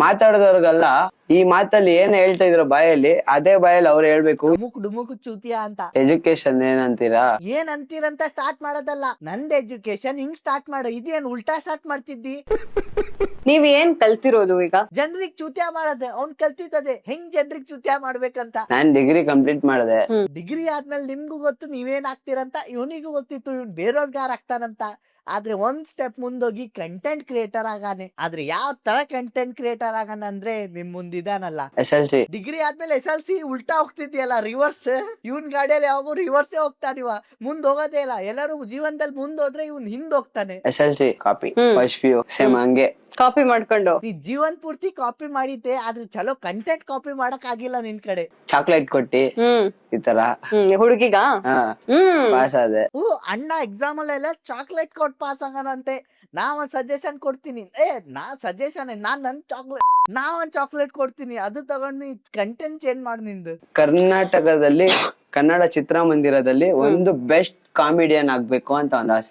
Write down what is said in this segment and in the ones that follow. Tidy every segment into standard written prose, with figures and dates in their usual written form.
ಮಾತಾಡದವ್ರಿಗಲ್ಲ, ಈ ಮಾತಲ್ಲಿ ಏನ್ ಹೇಳ್ತಾ ಇದ್ರು ಬಾಯಲ್ಲಿ, ಅದೇ ಬಾಯಲ್ಲಿ ಅವ್ರು ಹೇಳ್ಬೇಕು. ಡುಮುಕ್ ಡುಮುಕ್ ಚೂತಿಯಾ ಅಂತ. ಎಜುಕೇಶನ್ ಏನಂತೀರಾ? ಏನ್ ಅಂತೀರಂತ ಸ್ಟಾರ್ಟ್ ಮಾಡೋದಲ್ಲ, ನಂದ್ ಎಜುಕೇಶನ್ ಹಿಂಗ್ ಸ್ಟಾರ್ಟ್ ಮಾಡು. ಇದೇನ್ ಉಲ್ಟಾ ಸ್ಟಾರ್ಟ್ ಮಾಡ್ತಿದ್ದಿ? ನೀವ್ ಏನ್ ಕಲ್ತಿರೋದು ಈಗ? ಜನರಿಗೆ ಚೂತ್ಯ ಮಾಡದೆ ಅವ್ನ್ ಕಲ್ತಿದ್ದದೆ ಹೆಂಗ್ ಜನರಿಗೆ ಚೂತ್ಯ ಮಾಡ್ಬೇಕಂತ. ನಾನ್ ಡಿಗ್ರಿ ಕಂಪ್ಲೀಟ್ ಮಾಡಿದೆ. ಡಿಗ್ರಿ ಆದ್ಮೇಲೆ ನಿಮ್ಗೂ ಗೊತ್ತು ನೀವೇನ್ ಆಗ್ತೀರಂತ, ಇವನಿಗೂ ಗೊತ್ತಿತ್ತು ಇವ್ನ್ ಬೇರೋಜ್ಗಾರ್ ಆಗ್ತಾನಂತ. ಆದ್ರೆ ಒಂದ್ ಸ್ಟೆಪ್ ಮುಂದೋಗಿ ಕಂಟೆಂಟ್ ಕ್ರಿಯೇಟರ್ ಆಗಾನೆ. ಆದ್ರೆ ಯಾವ ತರ ಕಂಟೆಂಟ್ ಕ್ರಿಯೇಟರ್ ಆಗಾನ ಅಂದ್ರೆ ನಿಮ್ ಮುಂದಿದಾನಲ್ಲ. SLC ಡಿಗ್ರಿ ಆದ್ಮೇಲೆ SLC ಉಲ್ಟಾ ಹೋಗ್ತಿದ್ಯಲ್ಲ, ರಿವರ್ಸ್. ಇವನ್ ಗಾಡಿಯಲ್ಲಿ ಯಾವಾಗ ರಿವರ್ಸೇ ಹೋಗ್ತಾನಿವ, ಮುಂದ್ ಹೋಗೋದೇ ಇಲ್ಲ. ಎಲ್ಲರೂ ಜೀವನದಲ್ಲಿ ಮುಂದ್ ಹೋದ್ರೆ ಇವ್ನ್ ಹಿಂದ್ ಹೋಗ್ತಾನೆ. SLC copy, first PU same ಹಂಗೆ ಕಾಪಿ ಮಾಡ್ಕೊಂಡು. ನೀ ಜೀವನ್ ಪೂರ್ತಿ ಕಾಪಿ ಮಾಡಿದ್ದೆ, ಆದ್ರೆ ಚಲೋ ಕಂಟೆಂಟ್ ಕಾಪಿ ಮಾಡಕ್ ಆಗಿಲ್ಲ ನಿನ್ ಕಡೆ. ಚಾಕ್ಲೇಟ್ ಕೊಟ್ಟಿ ಈ ತರ ಹುಡುಗಿಗ ಪಾಸ್ ಆದೆ. ಅಣ್ಣ ಎಕ್ಸಾಮ್ ಅಲ್ಲೆಲ್ಲ ಚಾಕ್ಲೇಟ್ ಕೊಟ್ಟು ಪಾಸ್ ಆಗನಂತೆ. ನಾ ಒಂದ್ ಸಜೆಷನ್ ಕೊಡ್ತೀನಿ, ನಾ ಒಂದ್ ಚಾಕ್ಲೇಟ್ ಕೊಡ್ತೀನಿ, ಅದು ತಗೊಂಡ್ ನೀ ಕಂಟೆಂಟ್ ಚೇಂಜ್ ಮಾಡ್ ನಿಂದು. ಕರ್ನಾಟಕದಲ್ಲಿ ಕನ್ನಡ ಚಿತ್ರಮಂದಿರದಲ್ಲಿ ಒಂದು ಬೆಸ್ಟ್ ಕಾಮಿಡಿಯನ್ ಆಗ್ಬೇಕು ಅಂತ ಒಂದ್ ಆಸೆ.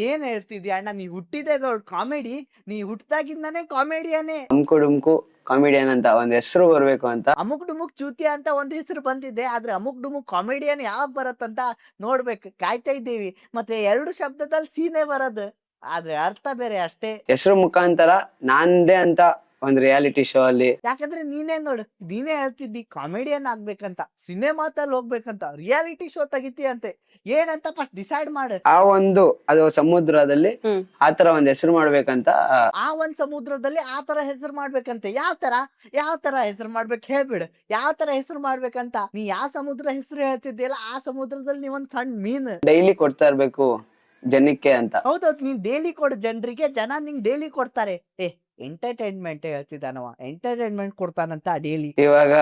ಏನ್ ಹೇಳ್ತಿದ್ಯಾ ಅಣ್ಣ, ನೀ ಹುಟ್ಟಿದೆ ನೋಡ್ ಕಾಮಿಡಿ, ನೀ ಹುಟ್ಟಿದಾಗಿಂದಾನೇ ಕಾಮಿಡಿಯನೇ. ಅಮ್ಕು ಡುಮ್ಕು ಕಾಮಿಡಿಯನ್ ಅಂತ ಒಂದ್ ಹೆಸರು ಬರ್ಬೇಕು ಅಂತ. ಅಮುಕ್ ಡುಮುಕ್ ಚೂತಿಯಾ ಅಂತ ಒಂದ್ ಹೆಸರು ಬಂದಿದೆ, ಆದ್ರೆ ಅಮುಕ್ ಡುಮುಕ್ ಕಾಮಿಡಿಯನ್ ಯಾವಾಗ ಬರತ್ತಂತ ನೋಡ್ಬೇಕು, ಕಾಯ್ತಾ ಇದ್ದೀವಿ. ಮತ್ತೆ 2 ಶಬ್ದದಲ್ಲಿ ಸೀನೆ ಬರೋದು, ಆದ್ರೆ ಅರ್ಥ ಬೇರೆ ಅಷ್ಟೇ. ಹೆಸರು ಮುಖಾಂತರ ನಾನ್ದೇ ಅಂತ ಒಂದ್ ರಿಯಾಲಿಟಿ ಶೋ ಅಲ್ಲಿ. ಯಾಕಂದ್ರೆ ನೀನೇ ನೋಡು, ನೀನೇ ಹೇಳ್ತಿದ್ದಿ ಕಾಮಿಡಿಯನ್ ಆಗ್ಬೇಕಂತ, ಸಿನಿಮಾದಲ್ಲಿ ಹೋಗ್ಬೇಕಂತ, ರಿಯಾಲಿಟಿ ಶೋ ತೆಗಿತೀಯಂತೆ. ಏನಂತ ಫಸ್ಟ್ ಡಿಸೈಡ್ ಮಾಡು. ಅದು ಸಮುದ್ರದಲ್ಲಿ ಆತರ ಒಂದ್ ಹೆಸರು ಮಾಡ್ಬೇಕಂತ. ಆ ಒಂದ್ ಸಮುದ್ರದಲ್ಲಿ ಆ ತರ ಹೆಸರು ಮಾಡ್ಬೇಕಂತೆ. ಯಾವ ತರ ಹೆಸರು ಮಾಡ್ಬೇಕು ಹೇಳ್ಬಿಡು, ಯಾವ ತರ ಹೆಸರು ಮಾಡ್ಬೇಕಂತ. ನೀ ಯಾವ ಸಮುದ್ರ ಹೆಸರು ಹೇಳ್ತಿದ್ದಿಲ್ಲ, ಆ ಸಮುದ್ರದಲ್ಲಿ ನೀವೊಂದ್ ಸಣ್ಣ ಮೀನ್ ಡೈಲಿ ಕೊಡ್ತಾ ಇರ್ಬೇಕು ಜನಕ್ಕೆ ಅಂತ. ಹೌದೌದು, ನೀನ್ ಡೈಲಿ ಕೊಡು ಜನರಿಗೆ, ಜನ ನಿಂಗ್ ಡೈಲಿ ಕೊಡ್ತಾರೆ. ಎಂಟರ್ಟೈನ್ಮೆಂಟ್ ಹೇಳ್ತಿದ್ದಾನವ, ಎಂಟರ್ಟೈನ್ಮೆಂಟ್ ಕೊಡ್ತಾನಂತ ಡೈಲಿ. ಇವಾಗ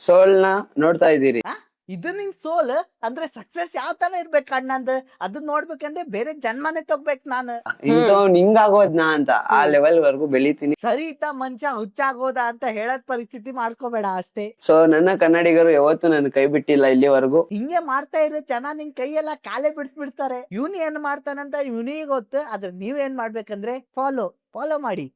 ಸೋಲ್ನ ನೋಡ್ತಾ ಇದ್ದೀರಿ. ಇದು ನಿನ್ ಸೋಲ್ ಅಂದ್ರೆ ಸಕ್ಸಸ್ ಯಾವ ತರ ಇರ್ಬೇಕು ಅಣ್ಣಂದ್, ಅದನ್ನ ನೋಡ್ಬೇಕಂದ್ರೆ ಬೇರೆ ಜನ್ಮನೆ ತಗೋಬೇಕು ನಾನು. ಇಂಥವ್ ಹಿಂಗಾಗೋದ್ನಾ ಅಂತ ಆ ಲೆವೆಲ್ ವರ್ಗು ಬೆಳಿತೀನಿ. ಸರಿ ಇತ್ತ ಮನುಷ್ಯ ಹುಚ್ಚಾಗೋದ ಅಂತ ಹೇಳದ್ ಪರಿಸ್ಥಿತಿ ಮಾಡ್ಕೋಬೇಡ ಅಷ್ಟೇ. ಸೊ ನನ್ನ ಕನ್ನಡಿಗರು ಯಾವತ್ತು ನನ್ ಕೈ ಬಿಟ್ಟಿಲ್ಲ ಇಲ್ಲಿವರೆಗೂ. ಹಿಂಗೆ ಮಾಡ್ತಾ ಇರೋ ಜನ ನಿನ್ ಕೈಯೆಲ್ಲ ಕಾಲೇ ಬಿಡಿಸ್ಬಿಡ್ತಾರೆ. ಇವ್ನು ಏನ್ ಮಾಡ್ತಾನಂತ ಇವ್ನಿಗೆ ಗೊತ್ತು, ಆದ್ರೆ ನೀವೇನ್ ಮಾಡ್ಬೇಕಂದ್ರೆ ಫಾಲೋ ಮಾಡಿ.